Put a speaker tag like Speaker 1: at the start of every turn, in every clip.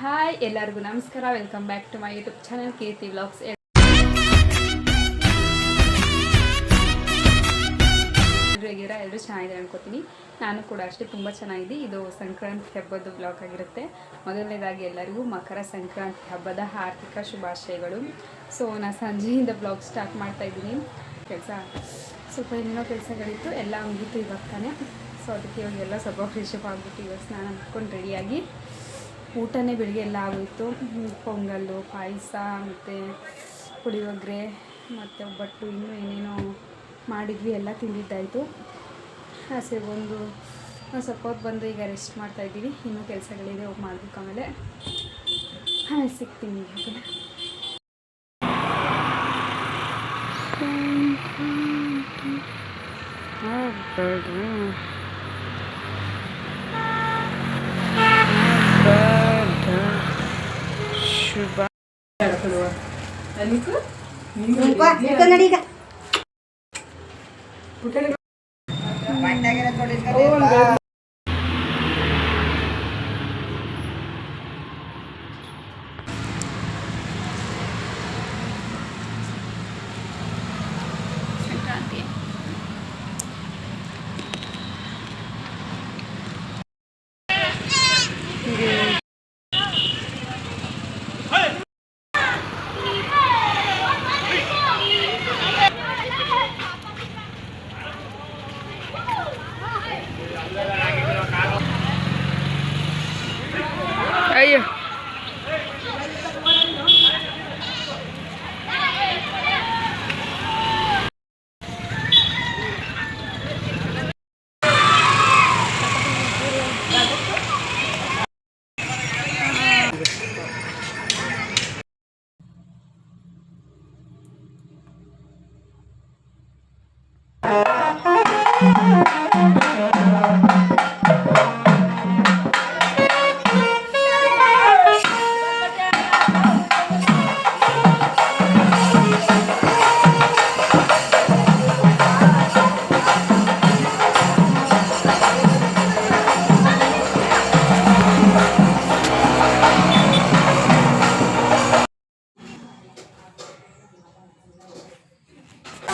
Speaker 1: Hi ಎಲ್ಲರಿಗೂ ನಮಸ್ಕಾರ. Welcome back to my YouTube channel Keerthi vlogs. ಎಲ್ಲರೂ ಚೆನ್ನಾಗಿದೆ ಅನ್ಕೋತೀನಿ. ನಾನು ಕೂಡ ಅಷ್ಟೇ ತುಂಬ ಚೆನ್ನಾಗಿದೆ. ಇದು ಸಂಕ್ರಾಂತಿ ಹಬ್ಬದ ವ್ಲಾಗ್ ಆಗಿರುತ್ತೆ. ಮೊದಲನೇದಾಗಿ ಎಲ್ಲರಿಗೂ ಮಕರ ಸಂಕ್ರಾಂತಿ ಹಬ್ಬದ ಆರ್ಥಿಕ ಶುಭಾಶಯಗಳು. ಸೊ ನಾನು ಸಂಜೆಯಿಂದ ವ್ಲಾಗ್ ಸ್ಟಾರ್ಟ್ ಮಾಡ್ತಾ ಇದ್ದೀನಿ. ಸ್ವಲ್ಪ ಏನೇನೋ ಕೆಲಸಗಳಿತ್ತು, ಎಲ್ಲ ಮುಗಿತು ಇವಾಗ ತಾನೆ. ಸೊ ಅದಕ್ಕೆ ಇವಾಗೆಲ್ಲ ಸ್ವಲ್ಪ ಫ್ರೆಶ್ ಅಪ್ ಆಗಿಬಿಟ್ಟು ಇವಾಗ ಸ್ನಾನ ಮಾಡ್ಕೊಂಡು ರೆಡಿಯಾಗಿ ಊಟನೇ ಬೆಳಿಗ್ಗೆ ಎಲ್ಲ ಆಗೋಯಿತು. ಪೊಂಗಲ್ಲು, ಪಾಯಸ ಮತ್ತು ಪುಳಿಯೋಗರೆ ಮತ್ತು ಒಬ್ಬಟ್ಟು ಇನ್ನೂ ಏನೇನೋ ಮಾಡಿದ್ವಿ, ಎಲ್ಲ ತಿಂದಿದ್ದಾಯಿತು. ಹಸೆ ಒಂದು ಸ್ವಲ್ಪ ಹೊತ್ತು ಬಂದು ಈಗ ರೆಸ್ಟ್ ಮಾಡ್ತಾಯಿದ್ದೀವಿ. ಇನ್ನೂ ಕೆಲಸಗಳಿದೆ, ಹೋಗಿ ಮಾಡಬೇಕು. ಆಮೇಲೆ ಸಿಗ್ತೀನಿ. ಶುಭ ಸಂಕ್ರಾಂತಿ. ಅಯ್ಯೋ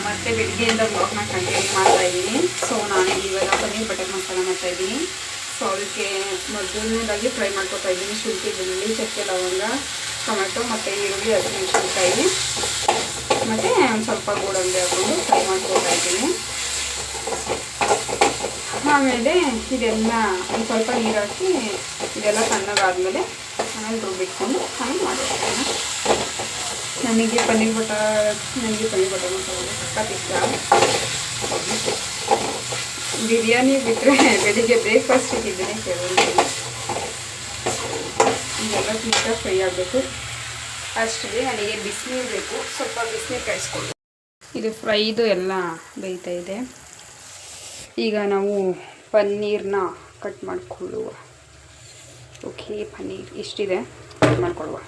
Speaker 1: ಮತ್ತೆ ಬೆಳಿಗ್ಗೆಯಿಂದ ಬ್ಲಾಗ್ನ ಕಂಟಿನ್ಯೂ ಮಾಡ್ತಾ ಇದ್ದೀನಿ. ಸೊ ನಾನು ಇವಾಗ ಪನ್ನೀರ್ ಬಟರ್ ಮಸಾಲ ಮಾಡ್ತಾ ಇದ್ದೀನಿ. ಸೊ ಅದಕ್ಕೆ ಮೊದಲನೇದಾಗಿ ಫ್ರೈ ಮಾಡ್ಕೊತಾ ಇದ್ದೀನಿ. ಶುಂಠಿ, ಬೆಳ್ಳುಳ್ಳಿ, ಚಕ್ಕೆ, ಲವಂಗ, ಟೊಮೆಟೊ ಮತ್ತು ಈರುಳ್ಳಿ, ಹಸಿಮೆಣಸಿನಕಾಯಿ ಮತ್ತು ಒಂದು ಸ್ವಲ್ಪ ಗೋಡಂಬಿ ಹಾಕ್ಕೊಂಡು ಫ್ರೈ ಮಾಡ್ಕೊತಾ ಇದ್ದೀನಿ. ಆಮೇಲೆ ಇದೆಲ್ಲ ಒಂದು ಸ್ವಲ್ಪ ನೀರು ಹಾಕಿ ಇದೆಲ್ಲ ತಣ್ಣಗಾದ್ಮೇಲೆ ಆಮೇಲೆ ರುಬ್ಬಿಟ್ಕೊಂಡು ಆಮೇಲೆ ಮಾಡ್ಕೊತೀನಿ. ನನಗೆ ಪನ್ನೀರ್ ಬಟರ್ ಮಸಾಲ ಸಖತ್ ಇಷ್ಟ. ಬಿರಿಯಾನಿ ಬಿಟ್ಟರೆ ಬೆಳಿಗ್ಗೆ ಬ್ರೇಕ್ಫಾಸ್ಟಿಗೆ ಇದನ್ನೇ ಕೇಳೋದು. ಇದೆಲ್ಲ ತುಂಬ ಫ್ರೈ ಆಗಬೇಕು. ಅಷ್ಟೇ ನನಗೆ ಬಿಸಿನೀರು ಬೇಕು, ಸ್ವಲ್ಪ ಬಿಸಿನೀರು ಕಾಯಿಸ್ಕೊಳ್ಳಿ. ಇದು ಫ್ರೈದು ಎಲ್ಲ ಬೇಯ್ತಾ ಇದೆ. ಈಗ ನಾವು ಪನ್ನೀರನ್ನ ಕಟ್ ಮಾಡಿಕೊಳ್ಳುವ. ಓಕೆ, ಪನ್ನೀರ್ ಇಷ್ಟಿದೆ, ಕಟ್ ಮಾಡಿಕೊಳ್ಳುವ.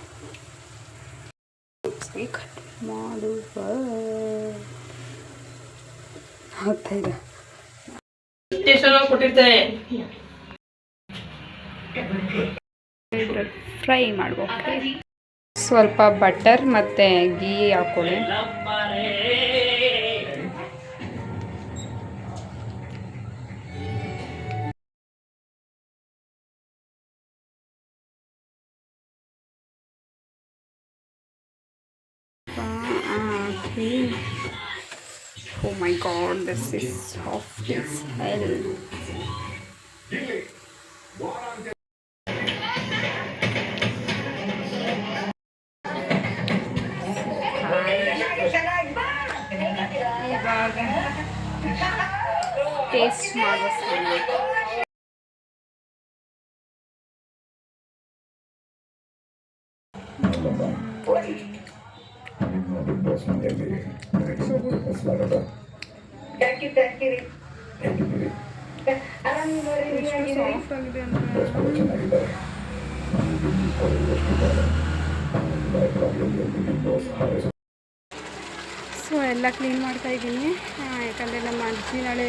Speaker 1: ಕಟ್ ಮಾಡುವ ಆಗ್ತಾಯಿದೆ. ಫ್ರೈ ಮಾಡುವ. ಸ್ವಲ್ಪ ಬಟರ್ ಮತ್ತು ಗೀ ಹಾಕೊಳ್ಳಿ. Oh my god, this is soft as hell. ಇವಾಗ ಟೇಸ್ಟ್ ಮಾಡಿಸ್ಬೇಕು. ಸೊ ಎಲ್ಲ ಕ್ಲೀನ್ ಮಾಡ್ತಾ ಇದ್ದೀನಿ. ಯಾಕಂದರೆ ನಮ್ಮ ಅಜ್ಜಿ ನಾಳೆ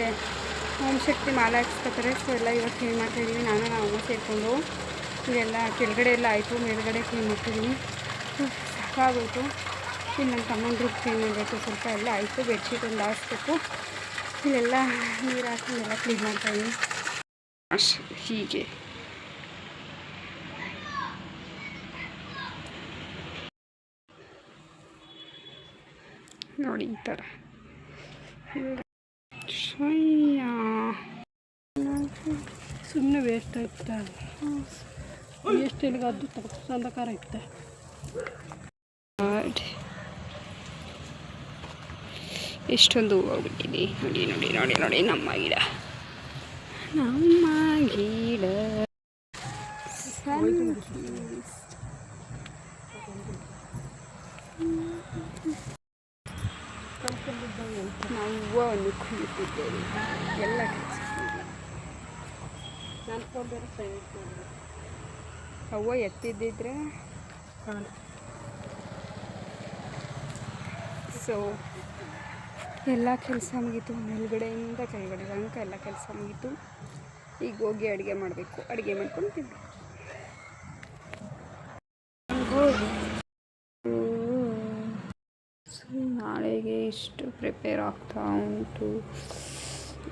Speaker 1: ಓಂ ಶಕ್ತಿ ಮಾಲೆ ಹಾಕ್ಸ್ಕೊತಾರೆ. ಸೊ ಎಲ್ಲ ಇವಾಗ ಕ್ಲೀನ್ ಮಾಡ್ತಾಯಿದ್ದೀವಿ, ನಾನು ಸೇರಿಕೊಂಡು. ಇದೆಲ್ಲ ಕೆಳಗಡೆ ಎಲ್ಲ ಆಯಿತು, ಮೇಲ್ಗಡೆ ಕ್ಲೀನ್ ಮಾಡ್ತಿದ್ದೀನಿ. ಸಾಕಾಗೋಯ್ತು. ಇಲ್ಲಿ ನನ್ನ ತಮ್ಮಂದ್ರು ಕ್ಲೀನ್ ಮಾಡಬೇಕು, ಸ್ವಲ್ಪ ಎಲ್ಲ ಆಯಿತು. ಬೆಡ್ಶೀಟ್ ಒಂದು ಹಾಸ್ಬೇಕು. ಇಲ್ಲೆಲ್ಲ ನೀರು ಹಾಕೊಂಡೆಲ್ಲ ಕ್ಲೀನ್ ಮಾಡ್ತಾಯಿದ್ದೀನಿ ಅಷ್ಟೇ. ಹೀಗೆ ನೋಡಿ ಈ ಥರ
Speaker 2: ಸುಮ್ಮನೆ ವೇಸ್ಟ್ ಆಯ್ತಾ, ವೇಸ್ಟ್ ಎಲ್ಲಿಗೆ ಅದು ಸಂದಕಾರ ಇತ್ತೆ.
Speaker 1: ಎಷ್ಟೊಂದು ಹೋಗ್ಬಿಟ್ಟಿದೆ. ನೋಡಿ ನೋಡಿ ನೋಡಿ ನೋಡಿ ನಮ್ಮ ಗಿಡ ನಾವು ಒಂದು ಕುಳಿತಿದ್ದೇವೆ. ಎಲ್ಲ ಅವ್ವ ಎತ್ತಿದ್ದಿದ್ರೆ ಸೊ ಎಲ್ಲ ಕೆಲಸ ಮುಗೀತು. ಮೇಲ್ಗಡೆಯಿಂದ ಕೆಳಗಡೆ ತನಕ ಎಲ್ಲ ಕೆಲಸ ಮುಗೀತು. ಈಗ ಹೋಗಿ ಅಡುಗೆ ಮಾಡಬೇಕು. ಅಡುಗೆ ಮಾಡ್ಕೊಂಡು ತಿನ್ನಬೇಕು. ಸೊ ನಾಳೆಗೆ ಇಷ್ಟು ಪ್ರಿಪೇರ್ ಆಗ್ತಾ ಉಂಟು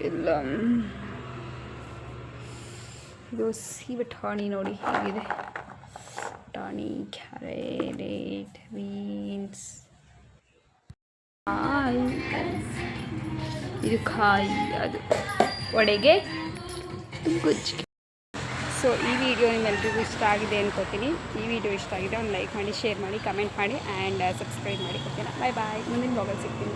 Speaker 1: ಎಲ್ಲ. ಇದು ಬಟಾಣಿ ನೋಡಿ ಹೇಗಿದೆ. ಬಟಾಣಿ, ಕ್ಯಾರೆಟ್, ಬೀನ್ಸ್, ಇದು ಕಾಯಿ, ಅದು ವಡೆಗೆ ಗುಜ್ಜಿ. ಸೊ ಈ ವಿಡಿಯೋ ನಿಮ್ಮೆಲ್ರಿಗೂ ಇಷ್ಟ ಆಗಿದೆ ಅನ್ಕೋತೀನಿ. ಈ ವಿಡಿಯೋ ಇಷ್ಟ ಆಗಿದೆ ಒಂದು ಲೈಕ್ ಮಾಡಿ, ಶೇರ್ ಮಾಡಿ, ಕಮೆಂಟ್ ಮಾಡಿ ಆ್ಯಂಡ್ ಸಬ್ಸ್ಕ್ರೈಬ್ ಮಾಡಿ. ಓಕೆನಾ? ಬಾಯ್ ಬಾಯ್. ಮುಂದಿನ ಬ್ಲಾಗಲ್ಲಿ ಸಿಗ್ತೀನಿ.